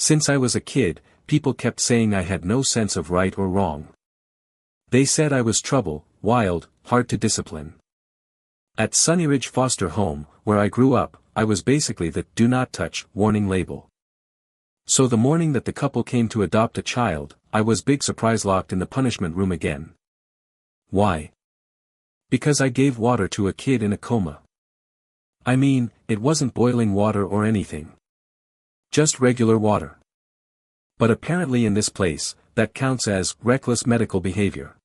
Since I was a kid, people kept saying I had no sense of right or wrong. They said I was trouble, wild, hard to discipline. At Sunnyridge Foster Home, where I grew up, I was basically the "do not touch" warning label. So the morning that the couple came to adopt a child, I was big surprise locked in the punishment room again. Why? Because I gave water to a kid in a coma. I mean, it wasn't boiling water or anything. Just regular water. But apparently in this place, that counts as reckless medical behavior.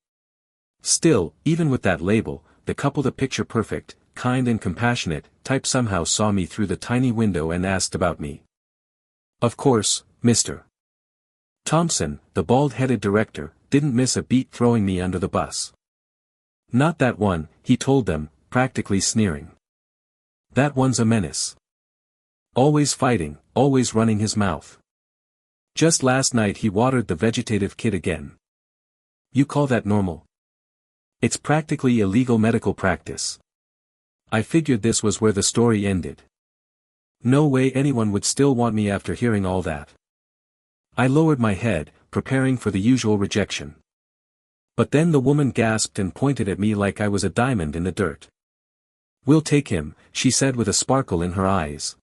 Still, even with that label, the couple, the picture-perfect, kind and compassionate type, somehow saw me through the tiny window and asked about me. Of course, Mr. Thompson, the bald-headed director, didn't miss a beat throwing me under the bus. Not that one, he told them, practically sneering. That one's a menace. Always fighting, always running his mouth. Just last night he watered the vegetative kid again. You call that normal? It's practically illegal medical practice. I figured this was where the story ended. No way anyone would still want me after hearing all that. I lowered my head, preparing for the usual rejection. But then the woman gasped and pointed at me like I was a diamond in the dirt. "We'll take him," she said with a sparkle in her eyes.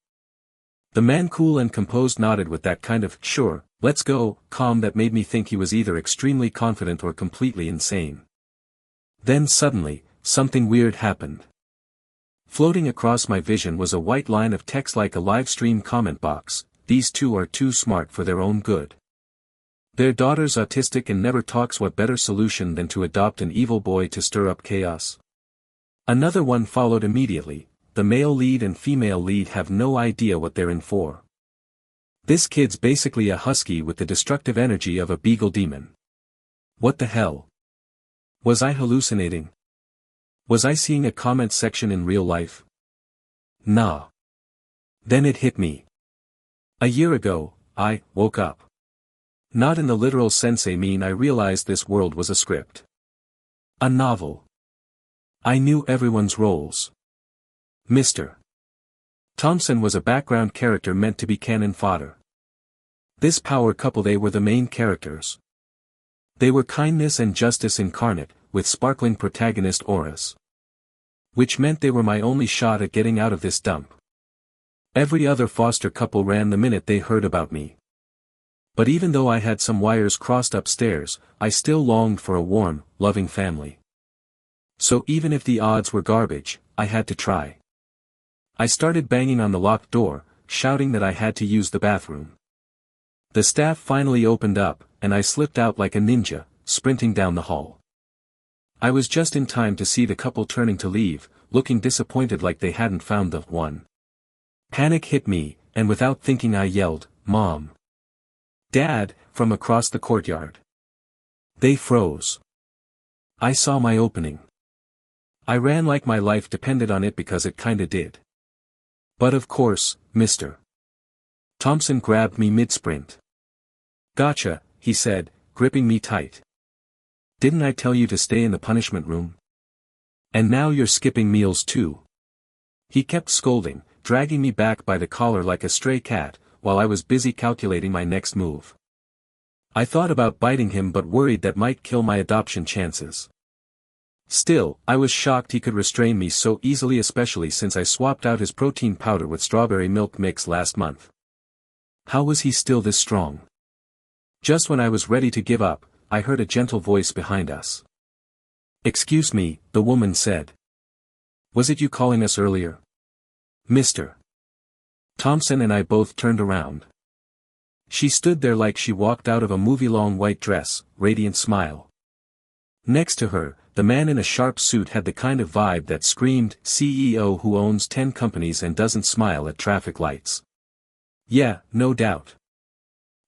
The man, cool and composed, nodded with that kind of "sure, let's go" calm that made me think he was either extremely confident or completely insane. Then suddenly, something weird happened. Floating across my vision was a white line of text like a live stream comment box: "These two are too smart for their own good. Their daughter's autistic and never talks. What better solution than to adopt an evil boy to stir up chaos?" Another one followed immediately: "The male lead and female lead have no idea what they're in for. This kid's basically a husky with the destructive energy of a beagle demon." What the hell? Was I hallucinating? Was I seeing a comment section in real life? Nah. Then it hit me. A year ago, I woke up. Not in the literal sense I mean. I realized this world was a script. A novel. I knew everyone's roles. Mr. Thompson was a background character meant to be cannon fodder. This power couple, they were the main characters. They were kindness and justice incarnate, with sparkling protagonist auras. Which meant they were my only shot at getting out of this dump. Every other foster couple ran the minute they heard about me. But even though I had some wires crossed upstairs, I still longed for a warm, loving family. So even if the odds were garbage, I had to try. I started banging on the locked door, shouting that I had to use the bathroom. The staff finally opened up, and I slipped out like a ninja, sprinting down the hall. I was just in time to see the couple turning to leave, looking disappointed like they hadn't found the one. Panic hit me, and without thinking I yelled, "Mom! Dad!" from across the courtyard. They froze. I saw my opening. I ran like my life depended on it, because it kinda did. But of course, Mr. Thompson grabbed me mid-sprint. "Gotcha," he said, gripping me tight. "Didn't I tell you to stay in the punishment room? And now you're skipping meals too." He kept scolding, dragging me back by the collar like a stray cat, while I was busy calculating my next move. I thought about biting him but worried that might kill my adoption chances. Still, I was shocked he could restrain me so easily, especially since I swapped out his protein powder with strawberry milk mix last month. How was he still this strong? Just when I was ready to give up, I heard a gentle voice behind us. "Excuse me," the woman said. "Was it you calling us earlier?" Mr. Thompson and I both turned around. She stood there like she walked out of a movie-long white dress, radiant smile. Next to her, the man in a sharp suit had the kind of vibe that screamed CEO who owns 10 companies and doesn't smile at traffic lights. Yeah, no doubt.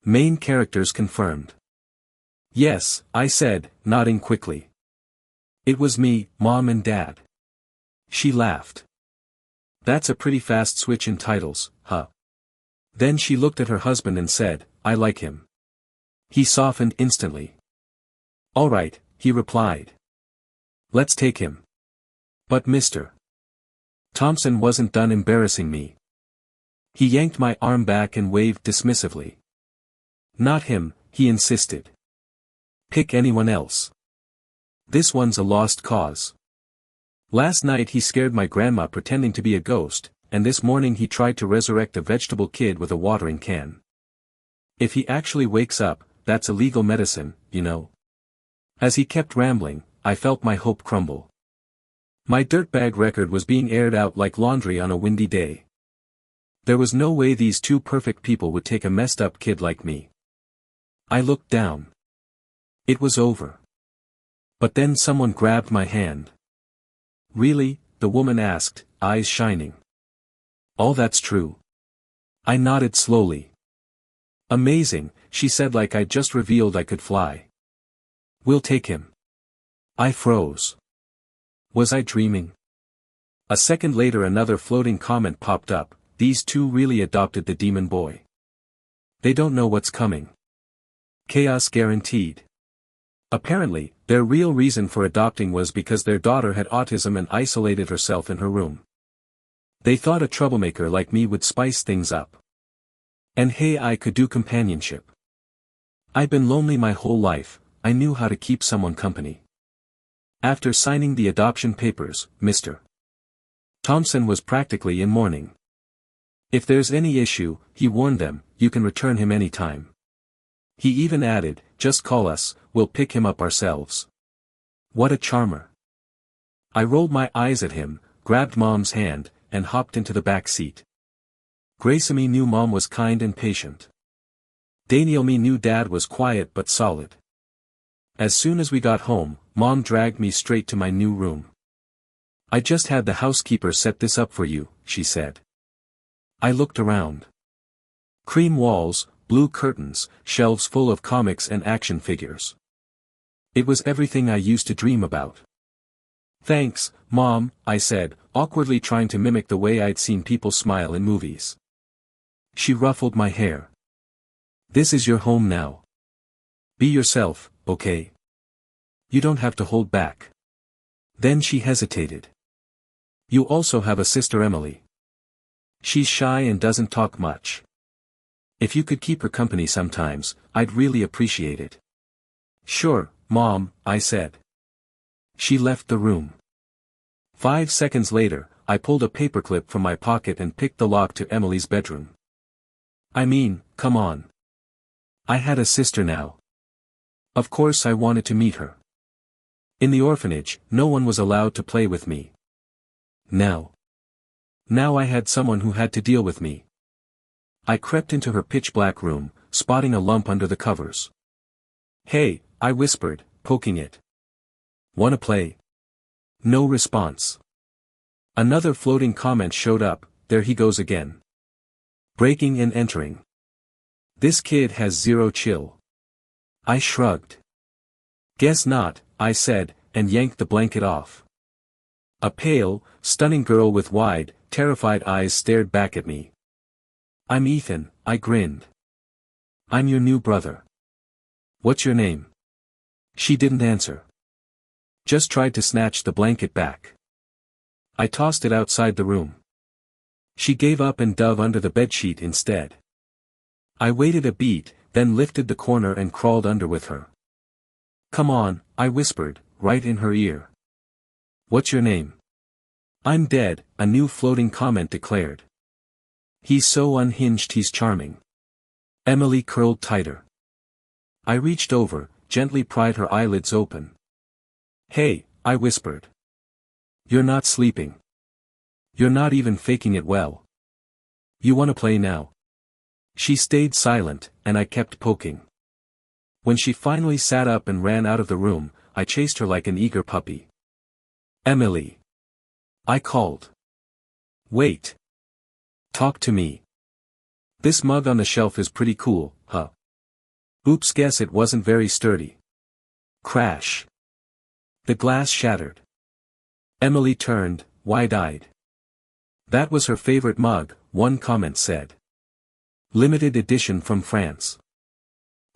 Main characters confirmed. Yes, I said, nodding quickly. It was me, Mom and Dad. She laughed. That's a pretty fast switch in titles, huh? Then she looked at her husband and said, "I like him." He softened instantly. "All right," he replied. "Let's take him." But Mr. Thompson wasn't done embarrassing me. He yanked my arm back and waved dismissively. Not him, he insisted. Pick anyone else. This one's a lost cause. Last night he scared my grandma pretending to be a ghost, and this morning he tried to resurrect a vegetable kid with a watering can. If he actually wakes up, that's illegal medicine, you know. As he kept rambling, I felt my hope crumble. My dirtbag record was being aired out like laundry on a windy day. There was no way these two perfect people would take a messed up kid like me. I looked down. It was over. But then someone grabbed my hand. Really? The woman asked, eyes shining. All that's true. I nodded slowly. Amazing, she said like I'd just revealed I could fly. We'll take him. I froze. Was I dreaming? A second later another floating comment popped up, these two really adopted the demon boy. They don't know what's coming. Chaos guaranteed. Apparently, their real reason for adopting was because their daughter had autism and isolated herself in her room. They thought a troublemaker like me would spice things up. And hey, I could do companionship. I'd been lonely my whole life, I knew how to keep someone company. After signing the adoption papers, Mr. Thompson was practically in mourning. If there's any issue, he warned them, you can return him anytime. He even added, just call us, we'll pick him up ourselves. What a charmer. I rolled my eyes at him, grabbed Mom's hand, and hopped into the back seat. Grace-me knew Mom was kind and patient. Daniel-me knew Dad was quiet but solid. As soon as we got home, Mom dragged me straight to my new room. I just had the housekeeper set this up for you, she said. I looked around. Cream walls, blue curtains, shelves full of comics and action figures. It was everything I used to dream about. Thanks, Mom, I said, awkwardly trying to mimic the way I'd seen people smile in movies. She ruffled my hair. This is your home now. Be yourself, okay? You don't have to hold back. Then she hesitated. You also have a sister Emily. She's shy and doesn't talk much. If you could keep her company sometimes, I'd really appreciate it. Sure, Mom, I said. She left the room. 5 seconds later, I pulled a paperclip from my pocket and picked the lock to Emily's bedroom. I mean, come on. I had a sister now. Of course I wanted to meet her. In the orphanage, no one was allowed to play with me. Now I had someone who had to deal with me. I crept into her pitch-black room, spotting a lump under the covers. Hey, I whispered, poking it. Wanna play? No response. Another floating comment showed up, there he goes again. Breaking and entering. This kid has zero chill. I shrugged. Guess not, I said, and yanked the blanket off. A pale, stunning girl with wide, terrified eyes stared back at me. I'm Ethan, I grinned. I'm your new brother. What's your name? She didn't answer. Just tried to snatch the blanket back. I tossed it outside the room. She gave up and dove under the bedsheet instead. I waited a beat, then lifted the corner and crawled under with her. Come on, I whispered, right in her ear. What's your name? I'm dead, a new floating comment declared. He's so unhinged he's charming. Emily curled tighter. I reached over, gently pried her eyelids open. Hey, I whispered. You're not sleeping. You're not even faking it well. You wanna play now? She stayed silent, and I kept poking. When she finally sat up and ran out of the room, I chased her like an eager puppy. Emily. I called. Wait. Talk to me. This mug on the shelf is pretty cool, huh? Oops, guess it wasn't very sturdy. Crash. The glass shattered. Emily turned, wide-eyed. That was her favorite mug, one comment said. Limited edition from France.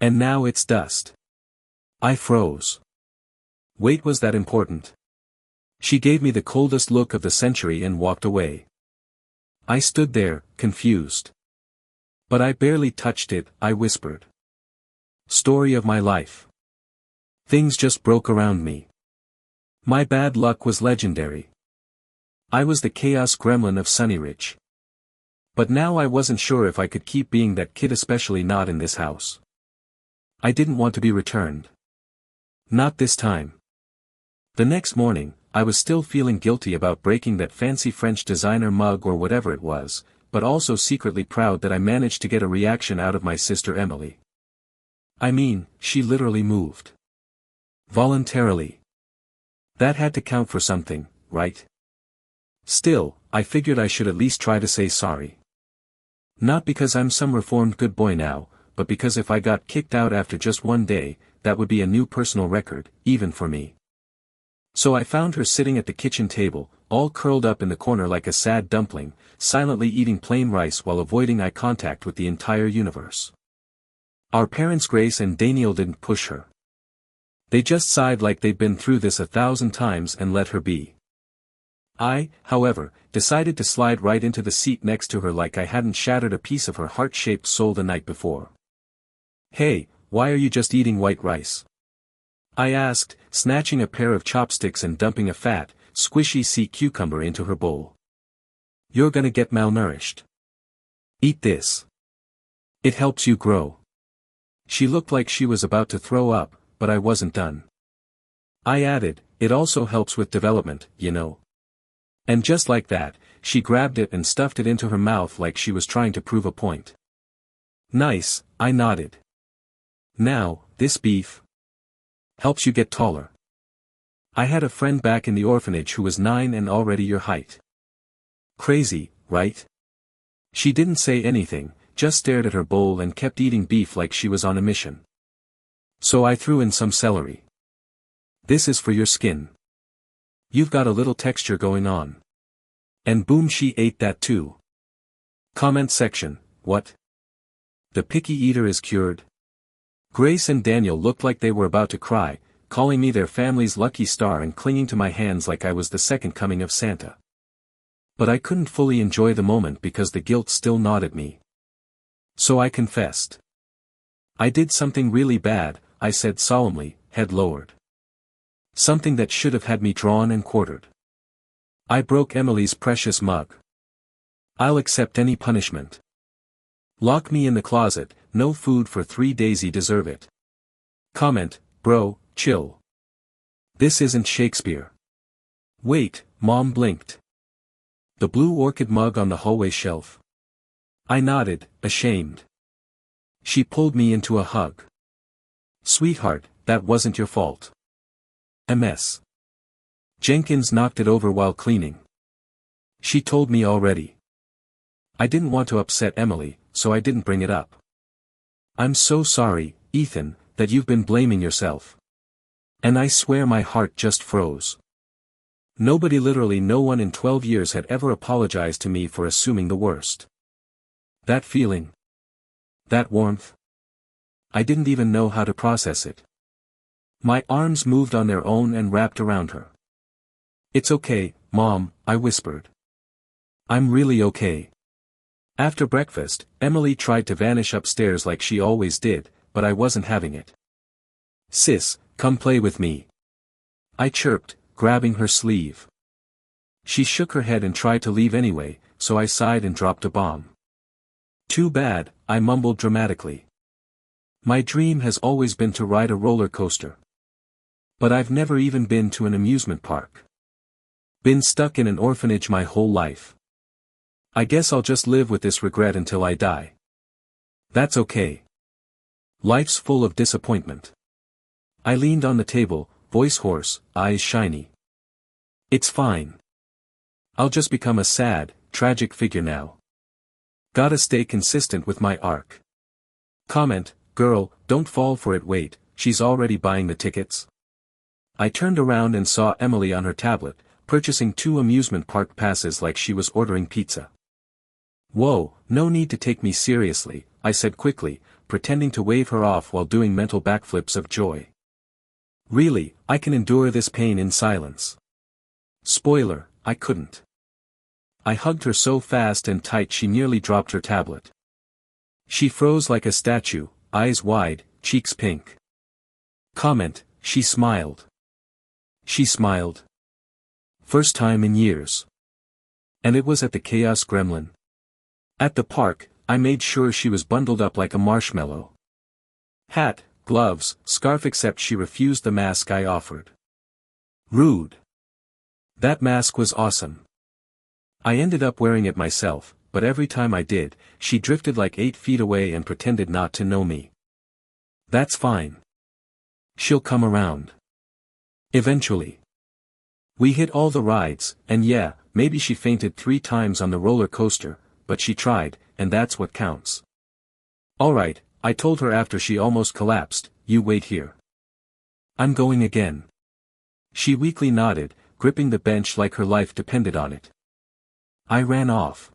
And now it's dust. I froze. Wait, was that important? She gave me the coldest look of the century and walked away. I stood there, confused. But I barely touched it, I whispered. Story of my life. Things just broke around me. My bad luck was legendary. I was the chaos gremlin of Sunnyridge. But now I wasn't sure if I could keep being that kid, especially not in this house. I didn't want to be returned. Not this time. The next morning, I was still feeling guilty about breaking that fancy French designer mug or whatever it was, but also secretly proud that I managed to get a reaction out of my sister Emily. I mean, she literally moved. Voluntarily. That had to count for something, right? Still, I figured I should at least try to say sorry. Not because I'm some reformed good boy now, but because if I got kicked out after just one day, that would be a new personal record, even for me. So I found her sitting at the kitchen table, all curled up in the corner like a sad dumpling, silently eating plain rice while avoiding eye contact with the entire universe. Our parents Grace and Daniel didn't push her. They just sighed like they'd been through this 1,000 times and let her be. I, however, decided to slide right into the seat next to her like I hadn't shattered a piece of her heart-shaped soul the night before. "Hey, why are you just eating white rice?" I asked, snatching a pair of chopsticks and dumping a fat, squishy sea cucumber into her bowl. "You're gonna get malnourished. Eat this. It helps you grow." She looked like she was about to throw up, but I wasn't done. I added, "It also helps with development, you know." And just like that, she grabbed it and stuffed it into her mouth like she was trying to prove a point. "Nice," I nodded. "Now, this beef helps you get taller. I had a friend back in the orphanage who was 9 and already your height. Crazy, right?" She didn't say anything, just stared at her bowl and kept eating beef like she was on a mission. So I threw in some celery. "This is for your skin. You've got a little texture going on." And boom, she ate that too. Comment section, what? The picky eater is cured? Grace and Daniel looked like they were about to cry, calling me their family's lucky star and clinging to my hands like I was the second coming of Santa. But I couldn't fully enjoy the moment because the guilt still gnawed at me. So I confessed. "I did something really bad," I said solemnly, head lowered. "Something that should have had me drawn and quartered. I broke Emily's precious mug. I'll accept any punishment. Lock me in the closet, no food for 3 days, you deserve it." Comment, bro, chill. This isn't Shakespeare. Wait, Mom blinked. The blue orchid mug on the hallway shelf. I nodded, ashamed. She pulled me into a hug. "Sweetheart, that wasn't your fault. MS. Jenkins knocked it over while cleaning. She told me already. I didn't want to upset Emily, so I didn't bring it up. I'm so sorry, Ethan, that you've been blaming yourself." And I swear my heart just froze. Literally no one in 12 years had ever apologized to me for assuming the worst. That feeling. That warmth. I didn't even know how to process it. My arms moved on their own and wrapped around her. "It's okay, Mom," I whispered. "I'm really okay." After breakfast, Emily tried to vanish upstairs like she always did, but I wasn't having it. "Sis, come play with me," I chirped, grabbing her sleeve. She shook her head and tried to leave anyway, so I sighed and dropped a bomb. "Too bad," I mumbled dramatically. My dream has always been to ride a roller coaster. But I've never even been to an amusement park. Been stuck in an orphanage my whole life. I guess I'll just live with this regret until I die. That's okay. Life's full of disappointment. I leaned on the table, voice hoarse, eyes shiny. It's fine. I'll just become a sad, tragic figure now. Gotta stay consistent with my arc. Comment, girl, don't fall for it. Wait, she's already buying the tickets? I turned around and saw Emily on her tablet, purchasing 2 amusement park passes like she was ordering pizza. Whoa, no need to take me seriously, I said quickly, pretending to wave her off while doing mental backflips of joy. Really, I can endure this pain in silence. Spoiler, I couldn't. I hugged her so fast and tight she nearly dropped her tablet. She froze like a statue, eyes wide, cheeks pink. Comment, she smiled. She smiled. First time in years. And it was at the Chaos Gremlin. At the park, I made sure she was bundled up like a marshmallow. Hat, gloves, scarf, except she refused the mask I offered. Rude. That mask was awesome. I ended up wearing it myself, but every time I did, she drifted like 8 feet away and pretended not to know me. That's fine. She'll come around. Eventually. We hit all the rides, and yeah, maybe she fainted 3 times on the roller coaster, but she tried, and that's what counts. Alright, I told her after she almost collapsed, you wait here. I'm going again. She weakly nodded, gripping the bench like her life depended on it. I ran off.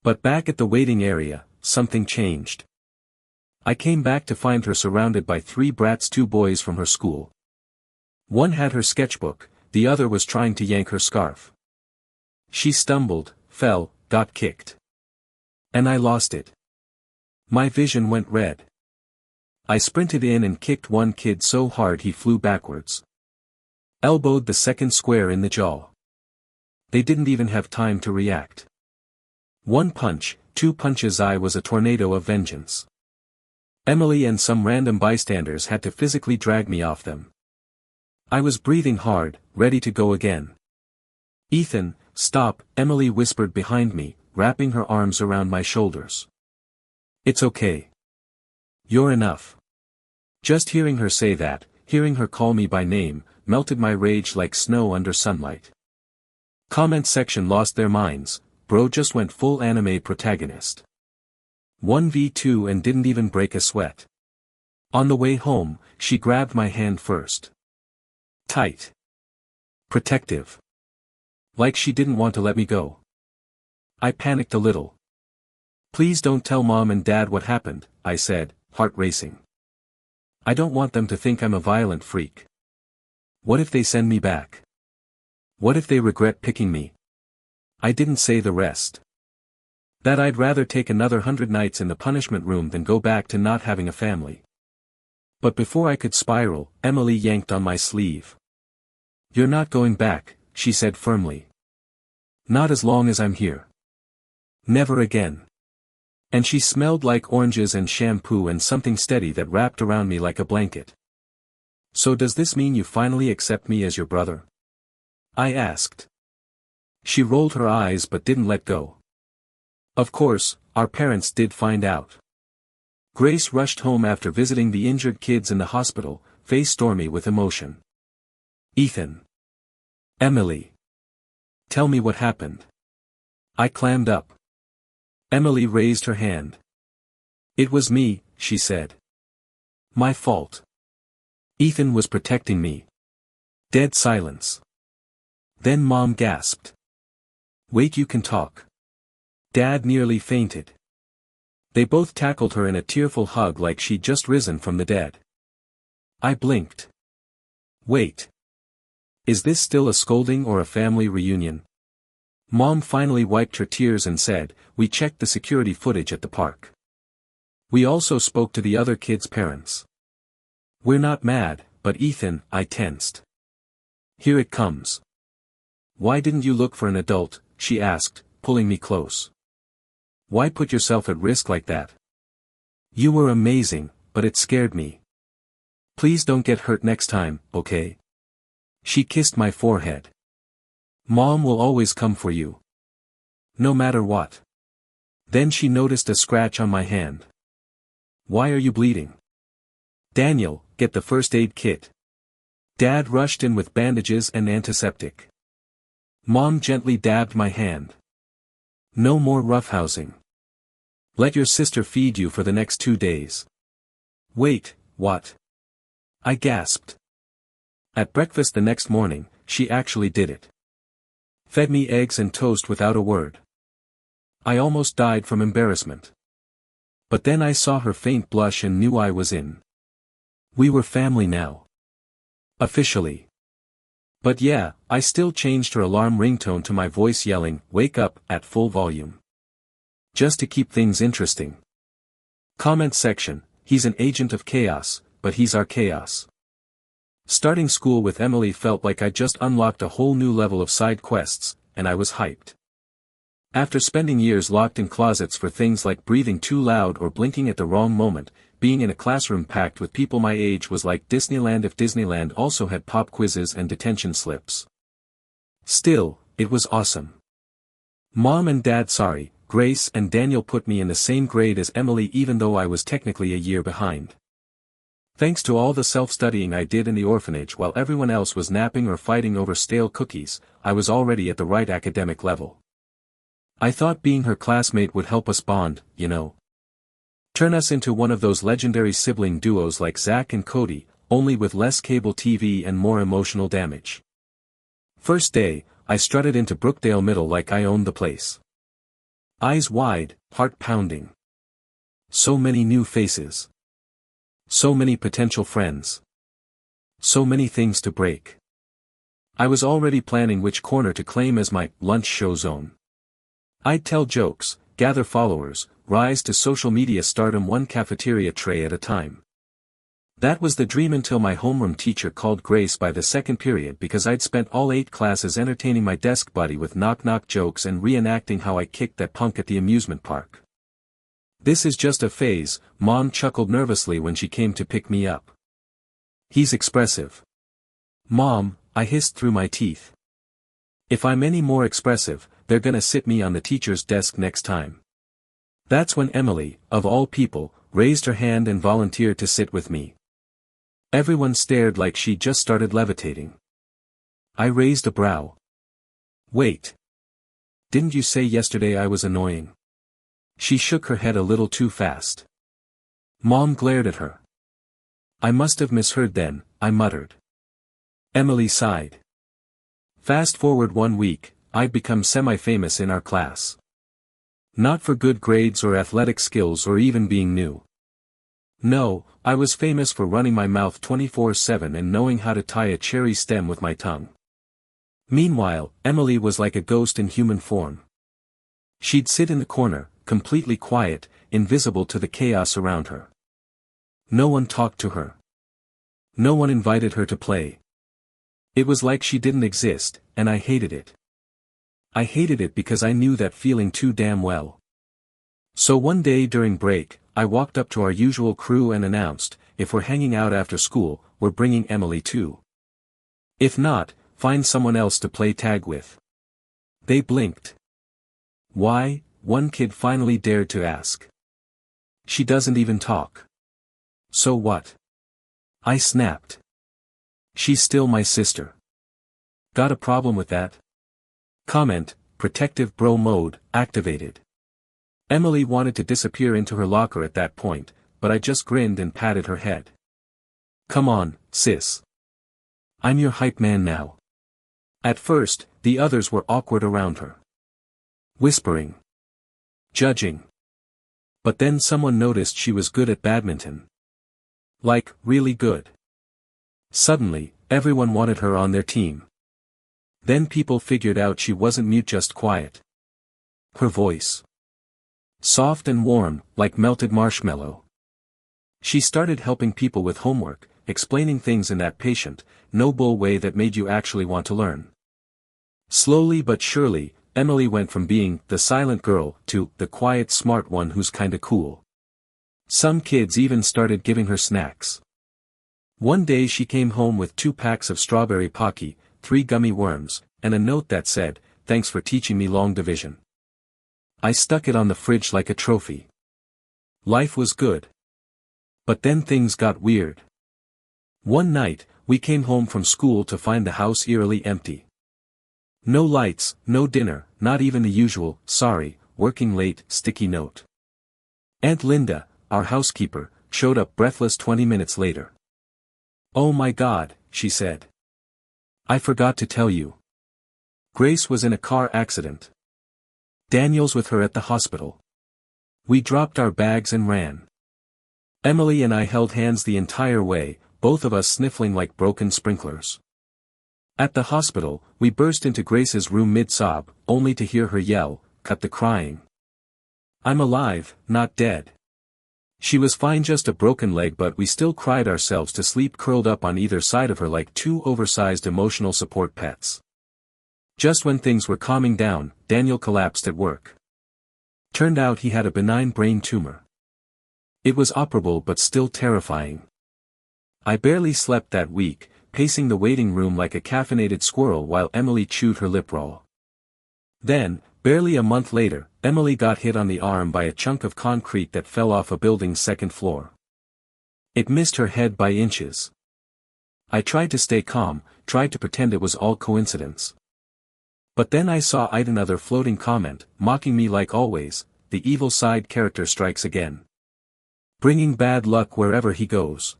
But back at the waiting area, something changed. I came back to find her surrounded by 3 brats, 2 boys from her school. One had her sketchbook, the other was trying to yank her scarf. She stumbled, fell, got kicked. And I lost it. My vision went red. I sprinted in and kicked one kid so hard he flew backwards. Elbowed the second square in the jaw. They didn't even have time to react. 1 punch, 2 punches, I was a tornado of vengeance. Emily and some random bystanders had to physically drag me off them. I was breathing hard, ready to go again. Ethan, stop, Emily whispered behind me, wrapping her arms around my shoulders. It's okay. You're enough. Just hearing her say that, hearing her call me by name, melted my rage like snow under sunlight. Comment section lost their minds, bro just went full anime protagonist. 1v2 and didn't even break a sweat. On the way home, she grabbed my hand first. Tight. Protective. Like she didn't want to let me go. I panicked a little. Please don't tell mom and dad what happened, I said, heart racing. I don't want them to think I'm a violent freak. What if they send me back? What if they regret picking me? I didn't say the rest. That I'd rather take another 100 nights in the punishment room than go back to not having a family. But before I could spiral, Emily yanked on my sleeve. You're not going back, she said firmly. Not as long as I'm here. Never again. And she smelled like oranges and shampoo and something steady that wrapped around me like a blanket. So does this mean you finally accept me as your brother? I asked. She rolled her eyes but didn't let go. Of course, our parents did find out. Grace rushed home after visiting the injured kids in the hospital, face stormy with emotion. Ethan. Emily. Tell me what happened. I clammed up. Emily raised her hand. It was me, she said. My fault. Ethan was protecting me. Dead silence. Then Mom gasped. Wait, you can talk. Dad nearly fainted. They both tackled her in a tearful hug like she'd just risen from the dead. I blinked. Wait. Is this still a scolding or a family reunion? Mom finally wiped her tears and said, we checked the security footage at the park. We also spoke to the other kids' parents. We're not mad, but Ethan, I tensed. Here it comes. Why didn't you look for an adult, she asked, pulling me close. Why put yourself at risk like that? You were amazing, but it scared me. Please don't get hurt next time, okay? She kissed my forehead. Mom will always come for you. No matter what. Then she noticed a scratch on my hand. Why are you bleeding? Daniel, get the first aid kit. Dad rushed in with bandages and antiseptic. Mom gently dabbed my hand. No more roughhousing. Let your sister feed you for the next 2 days. Wait, what? I gasped. At breakfast the next morning, she actually did it. Fed me eggs and toast without a word. I almost died from embarrassment. But then I saw her faint blush and knew I was in. We were family now. Officially. But yeah, I still changed her alarm ringtone to my voice yelling, wake up, at full volume. Just to keep things interesting. Comment section, he's an agent of chaos, but he's our chaos. Starting school with Emily felt like I just unlocked a whole new level of side quests, and I was hyped. After spending years locked in closets for things like breathing too loud or blinking at the wrong moment, being in a classroom packed with people my age was like Disneyland if Disneyland also had pop quizzes and detention slips. Still, it was awesome. Mom and Dad, Grace and Daniel put me in the same grade as Emily even though I was technically a year behind. Thanks to all the self-studying I did in the orphanage while everyone else was napping or fighting over stale cookies, I was already at the right academic level. I thought being her classmate would help us bond, you know. Turn us into one of those legendary sibling duos like Zach and Cody, only with less cable TV and more emotional damage. First day, I strutted into Brookdale Middle like I owned the place. Eyes wide, heart pounding. So many new faces. So many potential friends. So many things to break. I was already planning which corner to claim as my lunch show zone. I'd tell jokes, gather followers, rise to social media stardom one cafeteria tray at a time. That was the dream until my homeroom teacher called Grace by the second period because I'd spent all 8 classes entertaining my desk buddy with knock-knock jokes and reenacting how I kicked that punk at the amusement park. This is just a phase, Mom chuckled nervously when she came to pick me up. He's expressive. Mom, I hissed through my teeth. If I'm any more expressive, they're gonna sit me on the teacher's desk next time. That's when Emily, of all people, raised her hand and volunteered to sit with me. Everyone stared like she'd just started levitating. I raised a brow. Wait. Didn't you say yesterday I was annoying? She shook her head a little too fast. Mom glared at her. I must have misheard then, I muttered. Emily sighed. Fast forward 1 week, I'd become semi-famous in our class. Not for good grades or athletic skills or even being new. No, I was famous for running my mouth 24/7 and knowing how to tie a cherry stem with my tongue. Meanwhile, Emily was like a ghost in human form. She'd sit in the corner, completely quiet, invisible to the chaos around her. No one talked to her. No one invited her to play. It was like she didn't exist, and I hated it. I hated it because I knew that feeling too damn well. So one day during break, I walked up to our usual crew and announced, if we're hanging out after school, we're bringing Emily too. If not, find someone else to play tag with. They blinked. Why? One kid finally dared to ask. She doesn't even talk. So what? I snapped. She's still my sister. Got a problem with that? Comment, protective bro mode, activated. Emily wanted to disappear into her locker at that point, but I just grinned and patted her head. Come on, sis. I'm your hype man now. At first, the others were awkward around her. Whispering. Judging. But then someone noticed she was good at badminton. Like, really good. Suddenly, everyone wanted her on their team. Then people figured out she wasn't mute, just quiet. Her voice. Soft and warm, like melted marshmallow. She started helping people with homework, explaining things in that patient, no-bull way that made you actually want to learn. Slowly but surely, Emily went from being the silent girl to the quiet smart one who's kinda cool. Some kids even started giving her snacks. One day she came home with 2 packs of strawberry Pocky, 3 gummy worms, and a note that said, "Thanks for teaching me long division." I stuck it on the fridge like a trophy. Life was good. But then things got weird. One night, we came home from school to find the house eerily empty. No lights, no dinner, not even the usual, "Sorry, working late," sticky note. Aunt Linda, our housekeeper, showed up breathless 20 minutes later. "Oh my God," she said. "I forgot to tell you. Grace was in a car accident. Daniel's with her at the hospital." We dropped our bags and ran. Emily and I held hands the entire way, both of us sniffling like broken sprinklers. At the hospital, we burst into Grace's room mid-sob, only to hear her yell, "Cut the crying. I'm alive, not dead." She was fine, just a broken leg, but we still cried ourselves to sleep curled up on either side of her like two oversized emotional support pets. Just when things were calming down, Daniel collapsed at work. Turned out he had a benign brain tumor. It was operable but still terrifying. I barely slept that week, pacing the waiting room like a caffeinated squirrel while Emily chewed her lip raw. Then, barely a month later, Emily got hit on the arm by a chunk of concrete that fell off a building's second floor. It missed her head by inches. I tried to stay calm, tried to pretend it was all coincidence. But then I saw another floating comment, mocking me like always. The evil side character strikes again, bringing bad luck wherever he goes.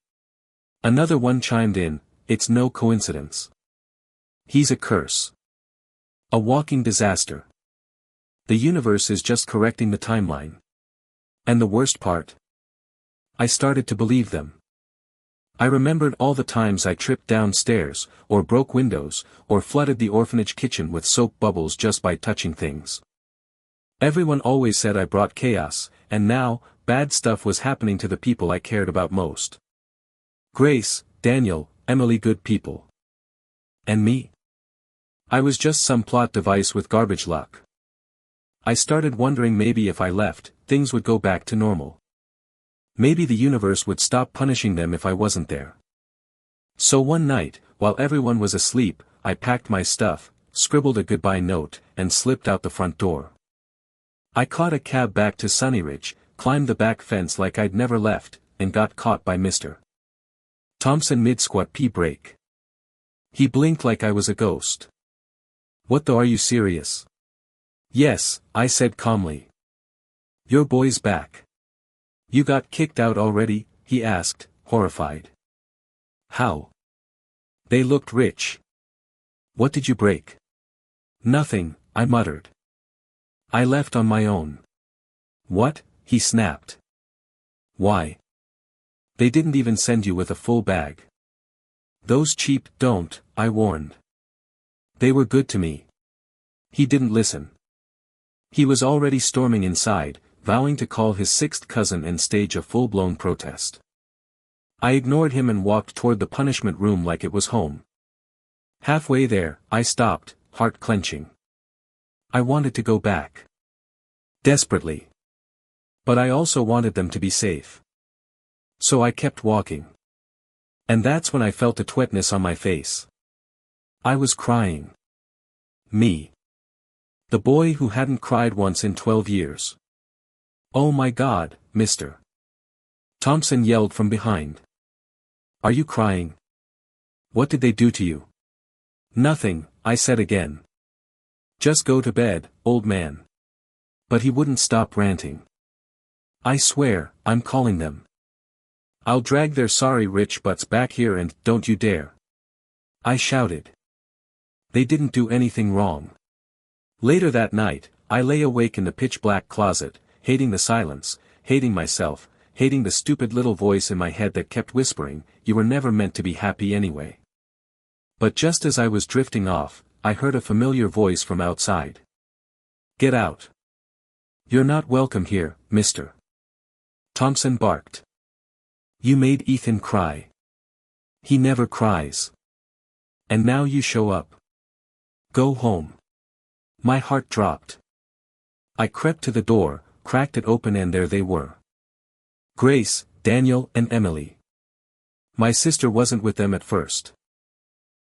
Another one chimed in, it's no coincidence. He's a curse. A walking disaster. The universe is just correcting the timeline. And the worst part? I started to believe them. I remembered all the times I tripped downstairs, or broke windows, or flooded the orphanage kitchen with soap bubbles just by touching things. Everyone always said I brought chaos, and now, bad stuff was happening to the people I cared about most. Grace, Daniel, Emily, good people. And me? I was just some plot device with garbage luck. I started wondering maybe if I left, things would go back to normal. Maybe the universe would stop punishing them if I wasn't there. So one night, while everyone was asleep, I packed my stuff, scribbled a goodbye note, and slipped out the front door. I caught a cab back to Sunnyridge, climbed the back fence like I'd never left, and got caught by Mr. Thompson mid-squat pee break. He blinked like I was a ghost. What the, are you serious? Yes, I said calmly. Your boy's back. You got kicked out already? He asked, horrified. How? They looked rich. What did you break? Nothing, I muttered. I left on my own. What? He snapped. Why? They didn't even send you with a full bag. Those cheap don't, I warned. They were good to me. He didn't listen. He was already storming inside, vowing to call his sixth cousin and stage a full-blown protest. I ignored him and walked toward the punishment room like it was home. Halfway there, I stopped, heart clenching. I wanted to go back. Desperately. But I also wanted them to be safe. So I kept walking. And that's when I felt a wetness on my face. I was crying. Me. The boy who hadn't cried once in 12 years. Oh my God, Mr. Thompson yelled from behind. Are you crying? What did they do to you? Nothing, I said again. Just go to bed, old man. But he wouldn't stop ranting. I swear, I'm calling them. I'll drag their sorry rich butts back here and don't you dare. I shouted. They didn't do anything wrong. Later that night, I lay awake in the pitch-black closet, hating the silence, hating myself, hating the stupid little voice in my head that kept whispering, you were never meant to be happy anyway. But just as I was drifting off, I heard a familiar voice from outside. Get out. You're not welcome here, Mr. Thompson barked. You made Ethan cry. He never cries. And now you show up. Go home. My heart dropped. I crept to the door, cracked it open, and there they were. Grace, Daniel, and Emily. My sister wasn't with them at first.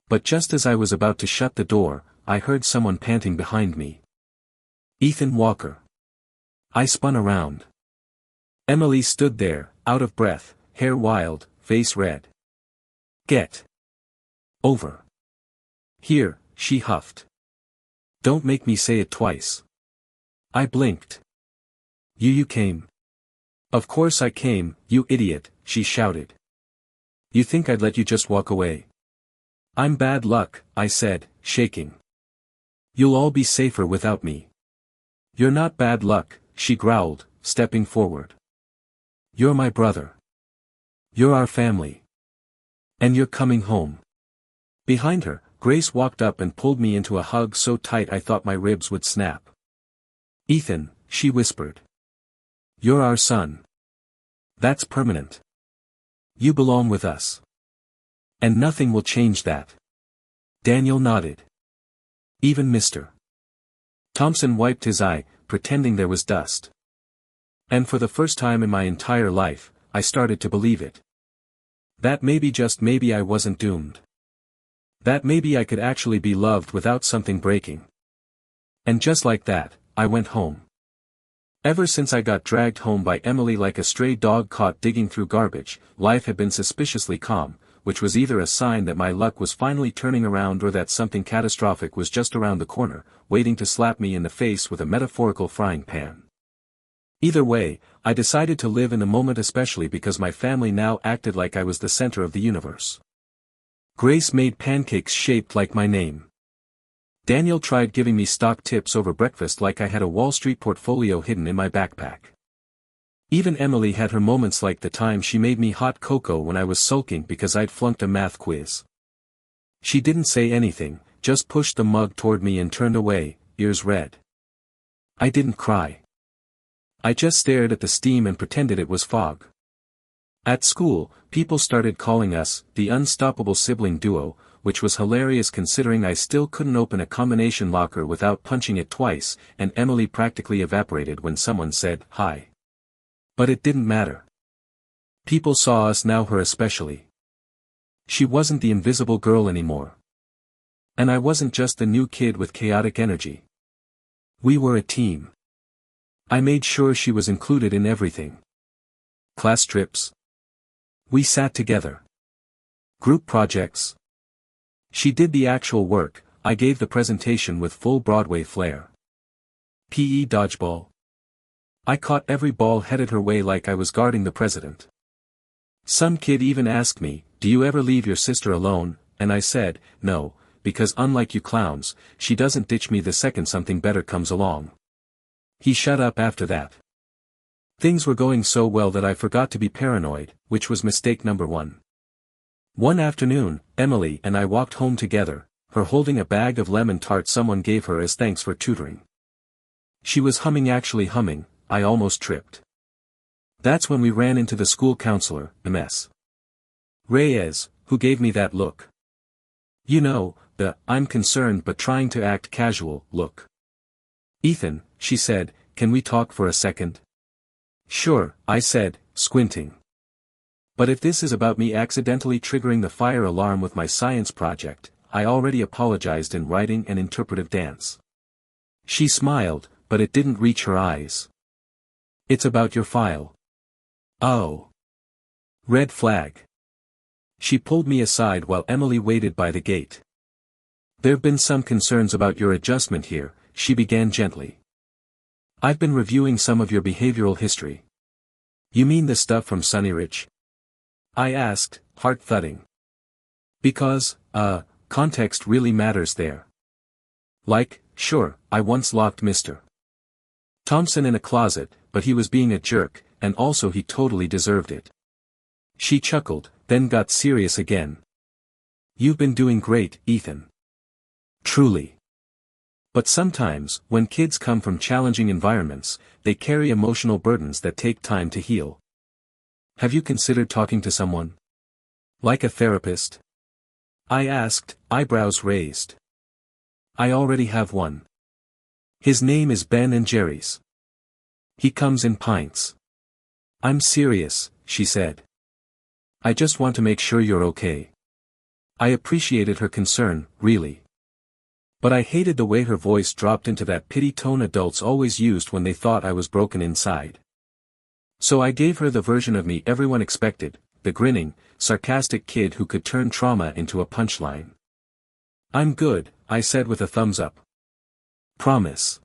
But just as I was about to shut the door, I heard someone panting behind me. Ethan Walker. I spun around. Emily stood there, out of breath, hair wild, face red. Get over here, she huffed. Don't make me say it twice. I blinked. You came. Of course I came, you idiot, she shouted. You think I'd let you just walk away? I'm bad luck, I said, shaking. You'll all be safer without me. You're not bad luck, she growled, stepping forward. You're my brother. You're our family. And you're coming home. Behind her, Grace walked up and pulled me into a hug so tight I thought my ribs would snap. Ethan, she whispered. You're our son. That's permanent. You belong with us. And nothing will change that. Daniel nodded. Even Mr. Thompson wiped his eye, pretending there was dust. And for the first time in my entire life, I started to believe it. That maybe just maybe I wasn't doomed. That maybe I could actually be loved without something breaking. And just like that, I went home. Ever since I got dragged home by Emily like a stray dog caught digging through garbage, life had been suspiciously calm, which was either a sign that my luck was finally turning around or that something catastrophic was just around the corner, waiting to slap me in the face with a metaphorical frying pan. Either way, I decided to live in the moment, especially because my family now acted like I was the center of the universe. Grace made pancakes shaped like my name. Daniel tried giving me stock tips over breakfast like I had a Wall Street portfolio hidden in my backpack. Even Emily had her moments, like the time she made me hot cocoa when I was sulking because I'd flunked a math quiz. She didn't say anything, just pushed the mug toward me and turned away, ears red. I didn't cry. I just stared at the steam and pretended it was fog. At school, people started calling us the unstoppable sibling duo, which was hilarious considering I still couldn't open a combination locker without punching it twice, and Emily practically evaporated when someone said, "Hi." But it didn't matter. People saw us now, her especially. She wasn't the invisible girl anymore. And I wasn't just the new kid with chaotic energy. We were a team. I made sure she was included in everything. Class trips. We sat together. Group projects. She did the actual work, I gave the presentation with full Broadway flair. PE dodgeball. I caught every ball headed her way like I was guarding the president. Some kid even asked me, "Do you ever leave your sister alone?" And I said, "No, because unlike you clowns, she doesn't ditch me the second something better comes along." He shut up after that. Things were going so well that I forgot to be paranoid, which was mistake number one. One afternoon, Emily and I walked home together, her holding a bag of lemon tarts someone gave her as thanks for tutoring. She was actually humming, I almost tripped. That's when we ran into the school counselor, Ms. Reyes, who gave me that look. You know, the "I'm concerned but trying to act casual" look. "Ethan," she said, "can we talk for a second?" "Sure," I said, squinting. But if this is about me accidentally triggering the fire alarm with my science project, I already apologized in writing and interpretive dance. She smiled, but it didn't reach her eyes. "It's about your file." "Oh. Red flag." She pulled me aside while Emily waited by the gate. "There've been some concerns about your adjustment here," she began gently. "I've been reviewing some of your behavioral history." "You mean the stuff from Sunnyridge?" I asked, heart thudding. Because, context really matters there. Like, sure, I once locked Mr. Thompson in a closet, but he was being a jerk, and also he totally deserved it. She chuckled, then got serious again. "You've been doing great, Ethan. Truly. But sometimes, when kids come from challenging environments, they carry emotional burdens that take time to heal. Have you considered talking to someone? Like a therapist?" I asked, eyebrows raised. "I already have one. His name is Ben and Jerry's. He comes in pints." "I'm serious," she said. "I just want to make sure you're okay." I appreciated her concern, really. But I hated the way her voice dropped into that pity tone adults always used when they thought I was broken inside. So I gave her the version of me everyone expected, the grinning, sarcastic kid who could turn trauma into a punchline. "I'm good," I said with a thumbs up. "Promise.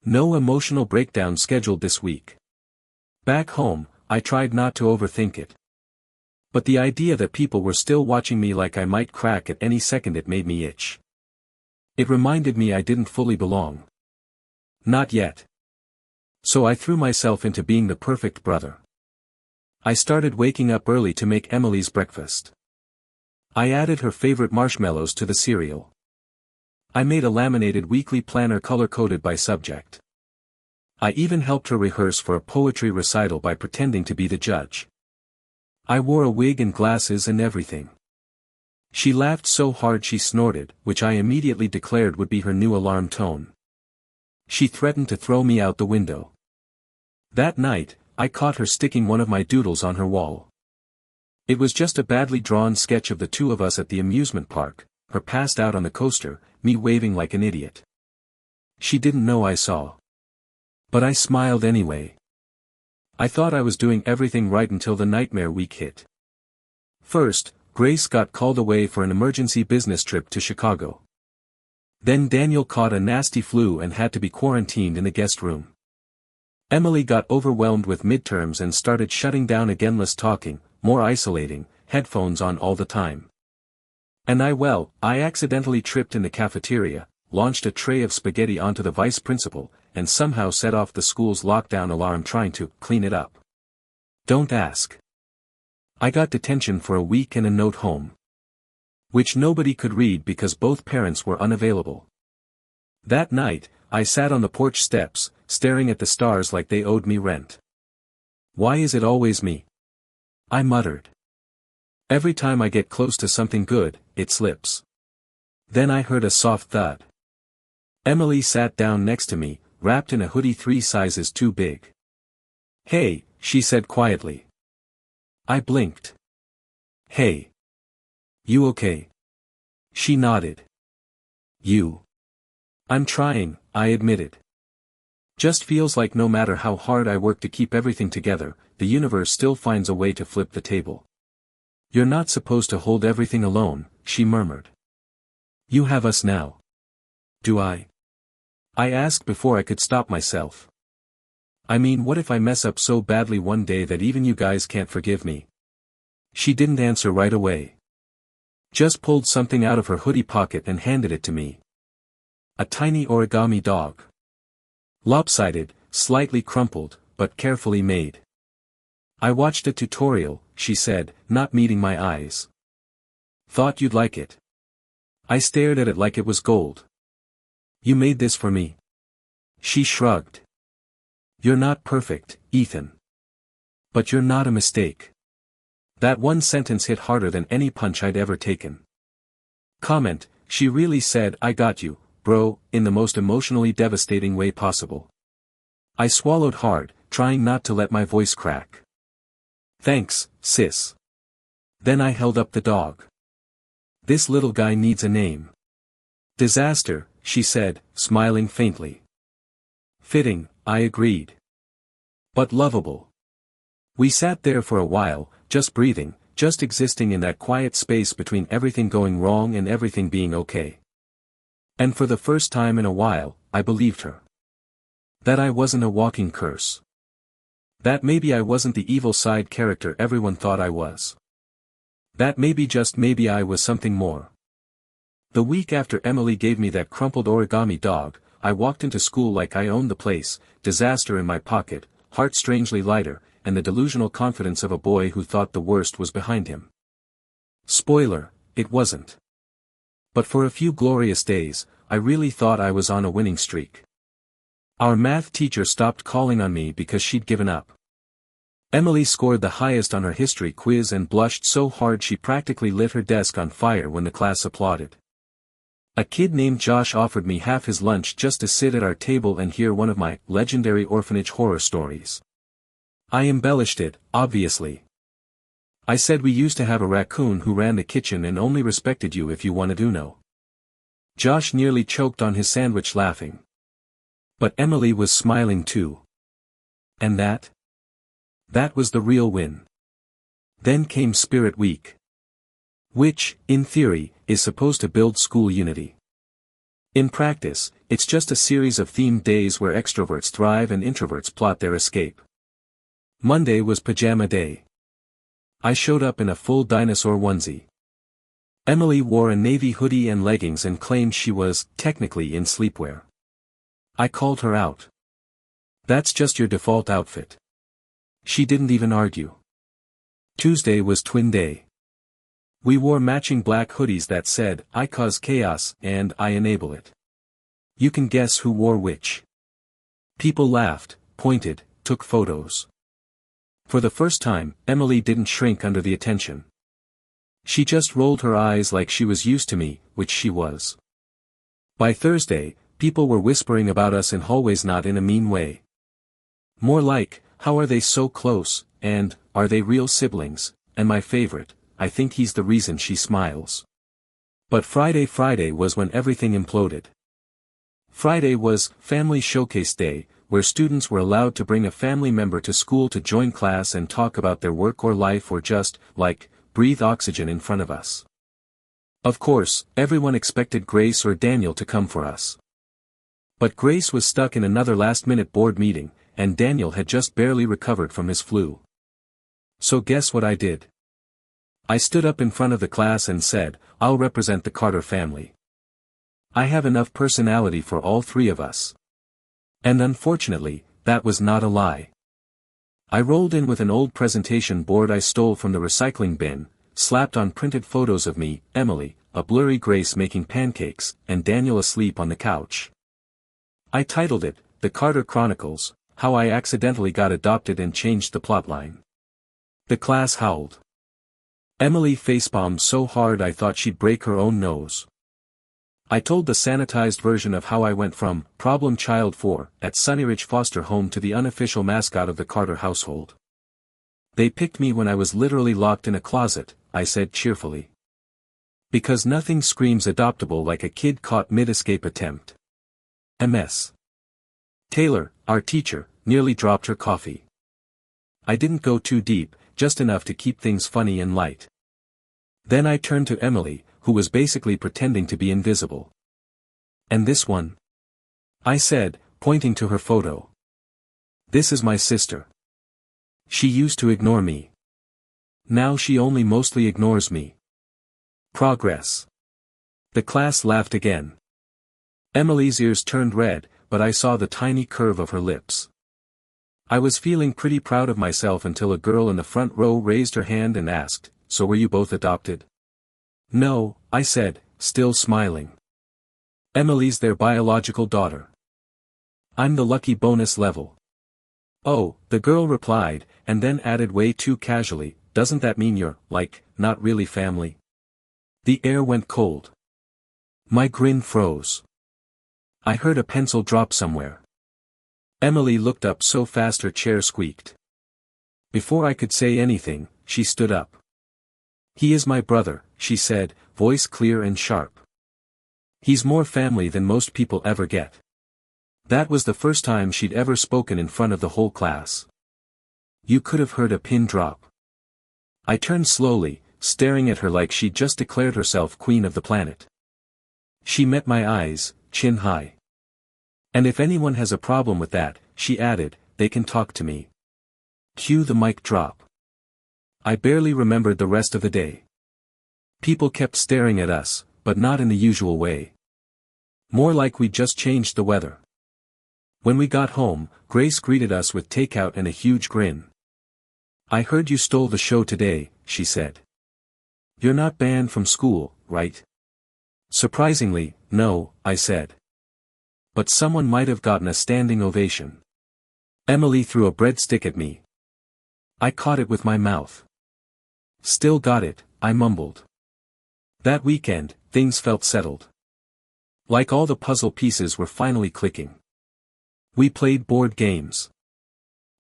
No emotional breakdown scheduled this week." Back home, I tried not to overthink it. But the idea that people were still watching me like I might crack at any second, it made me itch. It reminded me I didn't fully belong. Not yet. So I threw myself into being the perfect brother. I started waking up early to make Emily's breakfast. I added her favorite marshmallows to the cereal. I made a laminated weekly planner color-coded by subject. I even helped her rehearse for a poetry recital by pretending to be the judge. I wore a wig and glasses and everything. She laughed so hard she snorted, which I immediately declared would be her new alarm tone. She threatened to throw me out the window. That night, I caught her sticking one of my doodles on her wall. It was just a badly drawn sketch of the two of us at the amusement park, her passed out on the coaster, me waving like an idiot. She didn't know I saw. But I smiled anyway. I thought I was doing everything right until the nightmare week hit. First, Grace got called away for an emergency business trip to Chicago. Then Daniel caught a nasty flu and had to be quarantined in the guest room. Emily got overwhelmed with midterms and started shutting down again, less talking, more isolating, headphones on all the time. And I accidentally tripped in the cafeteria, launched a tray of spaghetti onto the vice principal, and somehow set off the school's lockdown alarm trying to clean it up. Don't ask. I got detention for a week and a note home, which nobody could read because both parents were unavailable. That night, I sat on the porch steps, staring at the stars like they owed me rent. Why is it always me? I muttered. Every time I get close to something good, it slips. Then I heard a soft thud. Emily sat down next to me, wrapped in a hoodie 3 sizes too big. Hey, she said quietly. I blinked. Hey. You okay? She nodded. You. I'm trying, I admitted. Just feels like no matter how hard I work to keep everything together, the universe still finds a way to flip the table. You're not supposed to hold everything alone, she murmured. You have us now. Do I? I asked before I could stop myself. I mean, what if I mess up so badly one day that even you guys can't forgive me? She didn't answer right away. Just pulled something out of her hoodie pocket and handed it to me. A tiny origami dog. Lopsided, slightly crumpled, but carefully made. I watched a tutorial, she said, not meeting my eyes. Thought you'd like it. I stared at it like it was gold. You made this for me? She shrugged. You're not perfect, Ethan. But you're not a mistake. That one sentence hit harder than any punch I'd ever taken. Comment, she really said I got you, bro, in the most emotionally devastating way possible. I swallowed hard, trying not to let my voice crack. Thanks, sis. Then I held up the dog. This little guy needs a name. Disaster, she said, smiling faintly. Fitting, I agreed. But lovable. We sat there for a while, just breathing, just existing in that quiet space between everything going wrong and everything being okay. And for the first time in a while, I believed her. That I wasn't a walking curse. That maybe I wasn't the evil side character everyone thought I was. That maybe, just maybe, I was something more. The week after Emily gave me that crumpled origami dog, I walked into school like I owned the place, disaster in my pocket, heart strangely lighter, and the delusional confidence of a boy who thought the worst was behind him. Spoiler, it wasn't. But for a few glorious days, I really thought I was on a winning streak. Our math teacher stopped calling on me because she'd given up. Emily scored the highest on her history quiz and blushed so hard she practically lit her desk on fire when the class applauded. A kid named Josh offered me half his lunch just to sit at our table and hear one of my legendary orphanage horror stories. I embellished it, obviously. I said we used to have a raccoon who ran the kitchen and only respected you if you wanted Uno. Josh nearly choked on his sandwich laughing. But Emily was smiling too. And that? That was the real win. Then came Spirit Week. Which, in theory, is supposed to build school unity. In practice, it's just a series of themed days where extroverts thrive and introverts plot their escape. Monday was pajama day. I showed up in a full dinosaur onesie. Emily wore a navy hoodie and leggings and claimed she was, technically, in sleepwear. I called her out. That's just your default outfit. She didn't even argue. Tuesday was twin day. We wore matching black hoodies that said, I cause chaos, and I enable it. You can guess who wore which. People laughed, pointed, took photos. For the first time, Emily didn't shrink under the attention. She just rolled her eyes like she was used to me, which she was. By Thursday, people were whispering about us in hallways, not in a mean way. More like, how are they so close, and, are they real siblings, and my favorite, I think he's the reason she smiles. But Friday was when everything imploded. Friday was Family Showcase Day, where students were allowed to bring a family member to school to join class and talk about their work or life or just, like, breathe oxygen in front of us. Of course, everyone expected Grace or Daniel to come for us. But Grace was stuck in another last-minute board meeting, and Daniel had just barely recovered from his flu. So guess what I did? I stood up in front of the class and said, I'll represent the Carter family. I have enough personality for all three of us. And unfortunately, that was not a lie. I rolled in with an old presentation board I stole from the recycling bin, slapped on printed photos of me, Emily, a blurry Grace making pancakes, and Daniel asleep on the couch. I titled it, The Carter Chronicles, How I Accidentally Got Adopted and Changed the Plotline. The class howled. Emily facepalmed so hard I thought she'd break her own nose. I told the sanitized version of how I went from problem child 4 at Sunnyridge foster home to the unofficial mascot of the Carter household. They picked me when I was literally locked in a closet, I said cheerfully. Because nothing screams adoptable like a kid caught mid-escape attempt. MS. Taylor, our teacher, nearly dropped her coffee. I didn't go too deep, just enough to keep things funny and light. Then I turned to Emily, who was basically pretending to be invisible. And this one? I said, pointing to her photo. This is my sister. She used to ignore me. Now she only mostly ignores me. Progress. The class laughed again. Emily's ears turned red, but I saw the tiny curve of her lips. I was feeling pretty proud of myself until a girl in the front row raised her hand and asked, So were you both adopted? No, I said, still smiling. Emily's their biological daughter. I'm the lucky bonus level. Oh, the girl replied, and then added way too casually, doesn't that mean you're, like, not really family? The air went cold. My grin froze. I heard a pencil drop somewhere. Emily looked up so fast her chair squeaked. Before I could say anything, she stood up. He is my brother, she said, voice clear and sharp. He's more family than most people ever get. That was the first time she'd ever spoken in front of the whole class. You could have heard a pin drop. I turned slowly, staring at her like she'd just declared herself queen of the planet. She met my eyes, chin high. And if anyone has a problem with that, she added, they can talk to me. Cue the mic drop. I barely remembered the rest of the day. People kept staring at us, but not in the usual way. More like we'd just changed the weather. When we got home, Grace greeted us with takeout and a huge grin. I heard you stole the show today, she said. You're not banned from school, right? Surprisingly, no, I said. But someone might have gotten a standing ovation. Emily threw a breadstick at me. I caught it with my mouth. Still got it, I mumbled. That weekend, things felt settled. Like all the puzzle pieces were finally clicking. We played board games.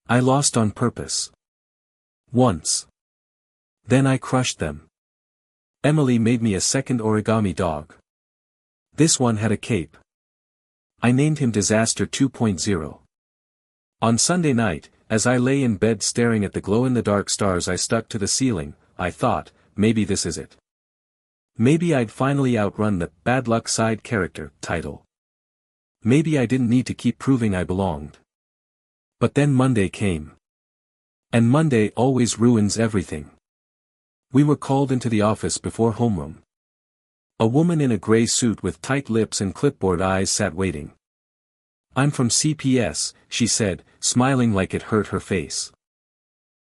I lost on purpose. Once. Then I crushed them. Emily made me a second origami dog. This one had a cape. I named him Disaster 2.0. On Sunday night, as I lay in bed staring at the glow-in-the-dark stars I stuck to the ceiling, I thought, maybe this is it. Maybe I'd finally outrun the bad luck side character title. Maybe I didn't need to keep proving I belonged. But then Monday came. And Monday always ruins everything. We were called into the office before homeroom. A woman in a gray suit with tight lips and clipboard eyes sat waiting. I'm from CPS, she said, smiling like it hurt her face.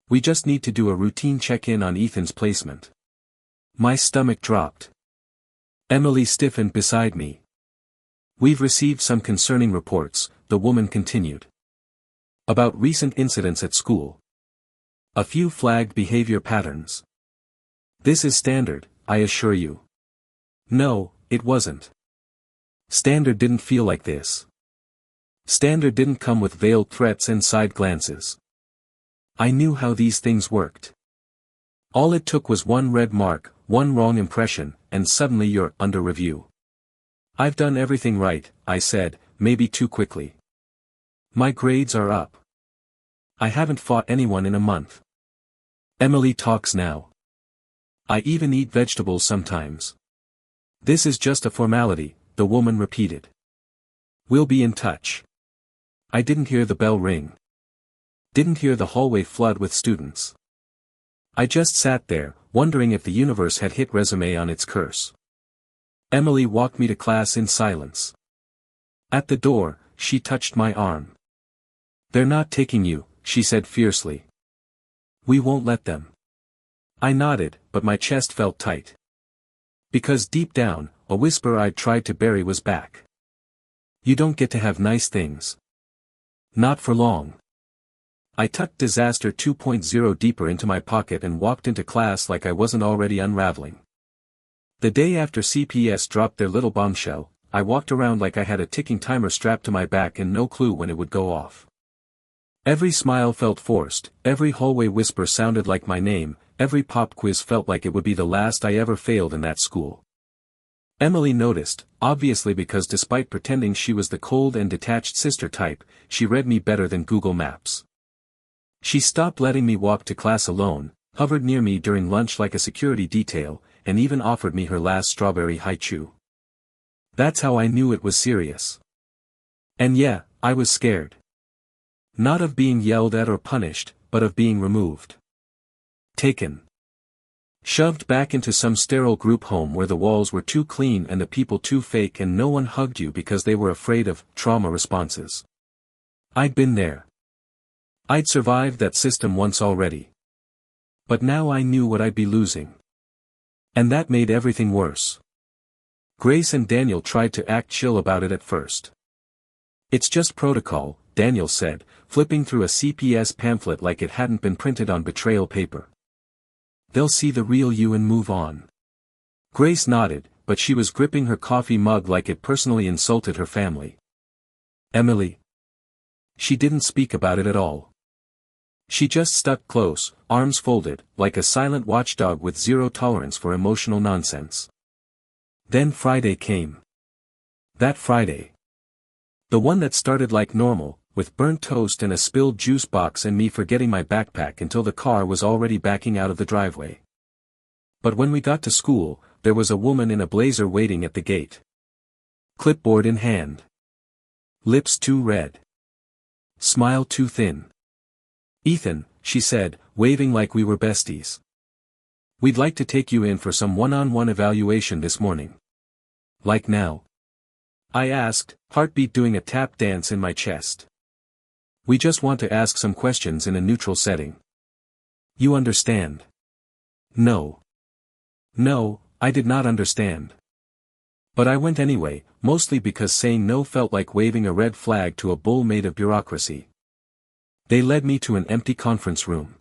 We just need to do a routine check-in on Ethan's placement. My stomach dropped. Emily stiffened beside me. We've received some concerning reports, the woman continued. About recent incidents at school. A few flagged behavior patterns. This is standard, I assure you. No, it wasn't. Standard didn't feel like this. Standard didn't come with veiled threats and side glances. I knew how these things worked. All it took was one red mark, one wrong impression, and suddenly you're under review. I've done everything right, I said, maybe too quickly. My grades are up. I haven't fought anyone in a month. Emily talks now. I even eat vegetables sometimes. This is just a formality, the woman repeated. We'll be in touch. I didn't hear the bell ring. Didn't hear the hallway flood with students. I just sat there, wondering if the universe had hit resume on its curse. Emily walked me to class in silence. At the door, she touched my arm. They're not taking you, she said fiercely. We won't let them. I nodded, but my chest felt tight. Because deep down, a whisper I'd tried to bury was back. You don't get to have nice things. Not for long. I tucked Disaster 2.0 deeper into my pocket and walked into class like I wasn't already unraveling. The day after CPS dropped their little bombshell, I walked around like I had a ticking timer strapped to my back and no clue when it would go off. Every smile felt forced, every hallway whisper sounded like my name, every pop quiz felt like it would be the last I ever failed in that school. Emily noticed, obviously because despite pretending she was the cold and detached sister type, she read me better than Google Maps. She stopped letting me walk to class alone, hovered near me during lunch like a security detail, and even offered me her last strawberry haichu. That's how I knew it was serious. And yeah, I was scared. Not of being yelled at or punished, but of being removed. Taken. Shoved back into some sterile group home where the walls were too clean and the people too fake and no one hugged you because they were afraid of trauma responses. I'd been there. I'd survived that system once already. But now I knew what I'd be losing. And that made everything worse. Grace and Daniel tried to act chill about it at first. It's just protocol, Daniel said, flipping through a CPS pamphlet like it hadn't been printed on betrayal paper. They'll see the real you and move on. Grace nodded, but she was gripping her coffee mug like it personally insulted her family. Emily. She didn't speak about it at all. She just stuck close, arms folded, like a silent watchdog with zero tolerance for emotional nonsense. Then Friday came. That Friday. The one that started like normal, with burnt toast and a spilled juice box and me forgetting my backpack until the car was already backing out of the driveway. But when we got to school, there was a woman in a blazer waiting at the gate. Clipboard in hand. Lips too red. Smile too thin. Ethan, she said, waving like we were besties. We'd like to take you in for some one-on-one evaluation this morning. Like now? I asked, heartbeat doing a tap dance in my chest. We just want to ask some questions in a neutral setting. You understand? No. No, I did not understand. But I went anyway, mostly because saying no felt like waving a red flag to a bull made of bureaucracy. They led me to an empty conference room.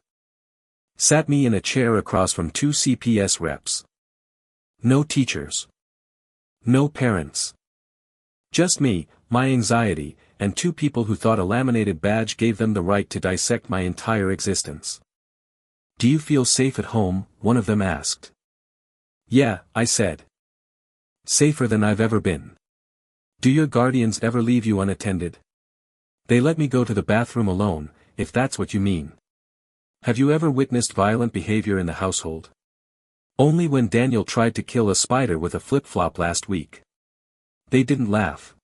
Sat me in a chair across from two CPS reps. No teachers. No parents. Just me, my anxiety, and two people who thought a laminated badge gave them the right to dissect my entire existence. Do you feel safe at home? One of them asked. Yeah, I said. Safer than I've ever been. Do your guardians ever leave you unattended? They let me go to the bathroom alone, if that's what you mean. Have you ever witnessed violent behavior in the household? Only when Daniel tried to kill a spider with a flip-flop last week. They didn't laugh.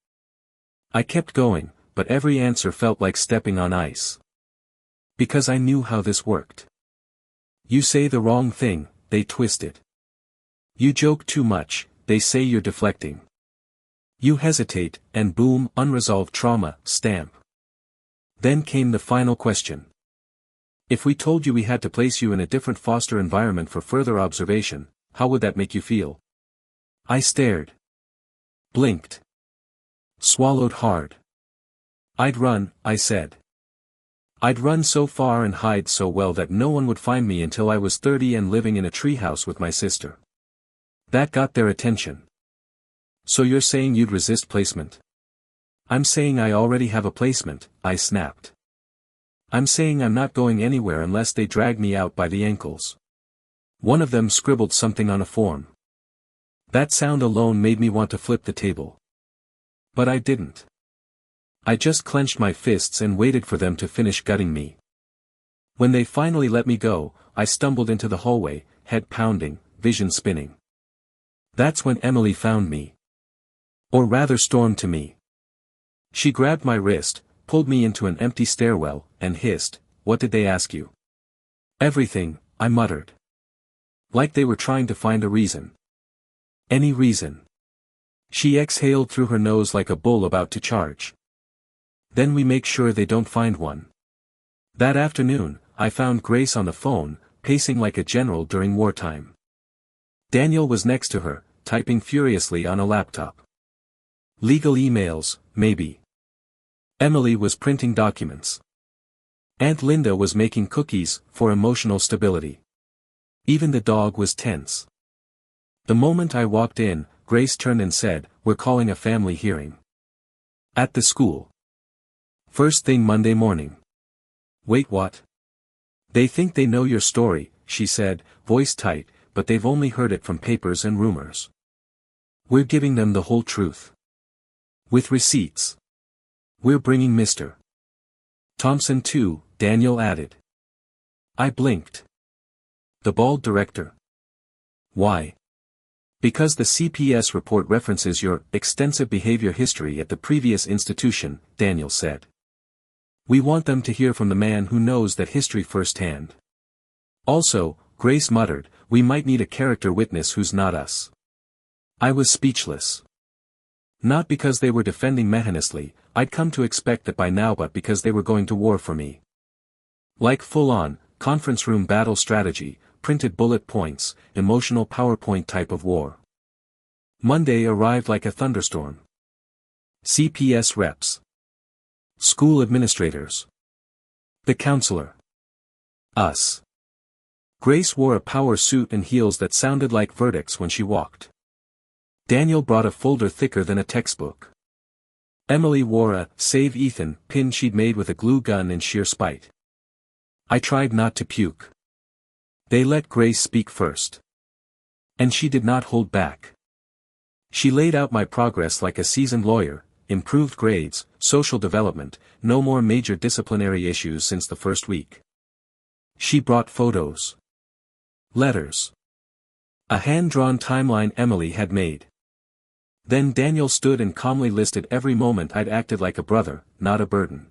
I kept going, but every answer felt like stepping on ice. Because I knew how this worked. You say the wrong thing, they twist it. You joke too much, they say you're deflecting. You hesitate, and boom, unresolved trauma, stamp. Then came the final question. If we told you we had to place you in a different foster environment for further observation, how would that make you feel? I stared. Blinked. Swallowed hard. I'd run, I said. I'd run so far and hide so well that no one would find me until I was 30 and living in a treehouse with my sister. That got their attention. So you're saying you'd resist placement? I'm saying I already have a placement, I snapped. I'm saying I'm not going anywhere unless they drag me out by the ankles. One of them scribbled something on a form. That sound alone made me want to flip the table. But I didn't. I just clenched my fists and waited for them to finish gutting me. When they finally let me go, I stumbled into the hallway, head pounding, vision spinning. That's when Emily found me. Or rather stormed to me. She grabbed my wrist, pulled me into an empty stairwell, and hissed, "What did they ask you?" "Everything," I muttered. Like they were trying to find a reason. Any reason. She exhaled through her nose like a bull about to charge. "Then we make sure they don't find one." That afternoon, I found Grace on the phone, pacing like a general during wartime. Daniel was next to her, typing furiously on a laptop. Legal emails, maybe. Emily was printing documents. Aunt Linda was making cookies, for emotional stability. Even the dog was tense. The moment I walked in, Grace turned and said, "We're calling a family hearing. At the school. First thing Monday morning." "Wait, what?" "They think they know your story," she said, voice tight, "but they've only heard it from papers and rumors. We're giving them the whole truth. With receipts. We're bringing Mr. Thompson too," Daniel added. I blinked. "The bald director?" "Why?" "Because the CPS report references your extensive behavior history at the previous institution," Daniel said. "We want them to hear from the man who knows that history firsthand. Also," Grace muttered, "we might need a character witness who's not us." I was speechless. Not because they were defending Mehannesly, I'd come to expect that by now, but because they were going to war for me. Like full-on, conference room battle strategy, printed bullet points, emotional PowerPoint type of war. Monday arrived like a thunderstorm. CPS reps. School administrators. The counselor. Us. Grace wore a power suit and heels that sounded like verdicts when she walked. Daniel brought a folder thicker than a textbook. Emily wore a "Save Ethan" pin she'd made with a glue gun in sheer spite. I tried not to puke. They let Grace speak first. And she did not hold back. She laid out my progress like a seasoned lawyer: improved grades, social development, no more major disciplinary issues since the first week. She brought photos. Letters. A hand-drawn timeline Emily had made. Then Daniel stood and calmly listed every moment I'd acted like a brother, not a burden.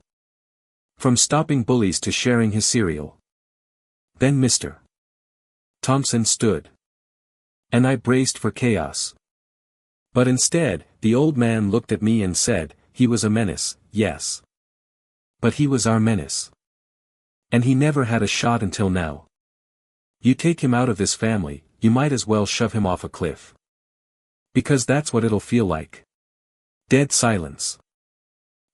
From stopping bullies to sharing his cereal. Then Mr. Thompson stood. And I braced for chaos. But instead, the old man looked at me and said, "He was a menace, yes. But he was our menace. And he never had a shot until now. You take him out of this family, you might as well shove him off a cliff. Because that's what it'll feel like." Dead silence.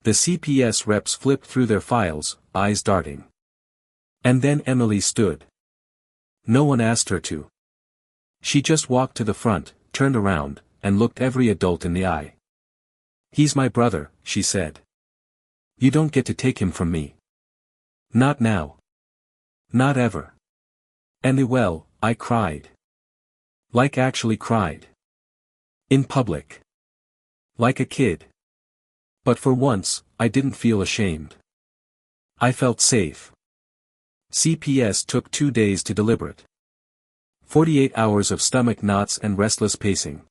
The CPS reps flipped through their files, eyes darting. And then Emily stood. No one asked her to. She just walked to the front, turned around, and looked every adult in the eye. "He's my brother," she said. "You don't get to take him from me. Not now. Not ever." And well, I cried. Like actually cried. In public. Like a kid. But for once, I didn't feel ashamed. I felt safe. CPS took 2 days to deliberate. 48 hours of stomach knots and restless pacing.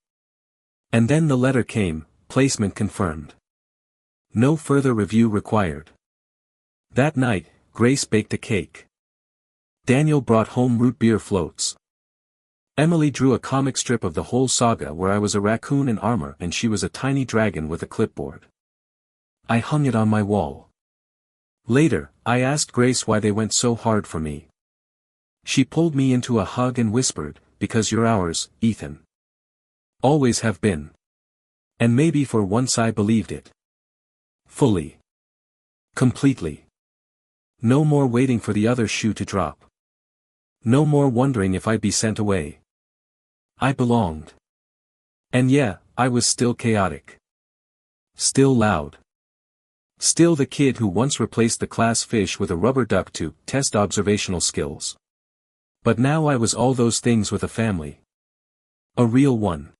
And then the letter came, placement confirmed. No further review required. That night, Grace baked a cake. Daniel brought home root beer floats. Emily drew a comic strip of the whole saga where I was a raccoon in armor and she was a tiny dragon with a clipboard. I hung it on my wall. Later, I asked Grace why they went so hard for me. She pulled me into a hug and whispered, "Because you're ours, Ethan. Always have been." And maybe for once I believed it. Fully. Completely. No more waiting for the other shoe to drop. No more wondering if I'd be sent away. I belonged. And yeah, I was still chaotic. Still loud. Still the kid who once replaced the class fish with a rubber duck to test observational skills. But now I was all those things with a family. A real one.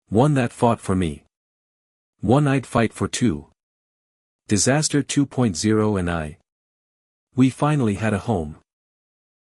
One that fought for me. One I'd fight for too. Disaster 2.0 and I. We finally had a home.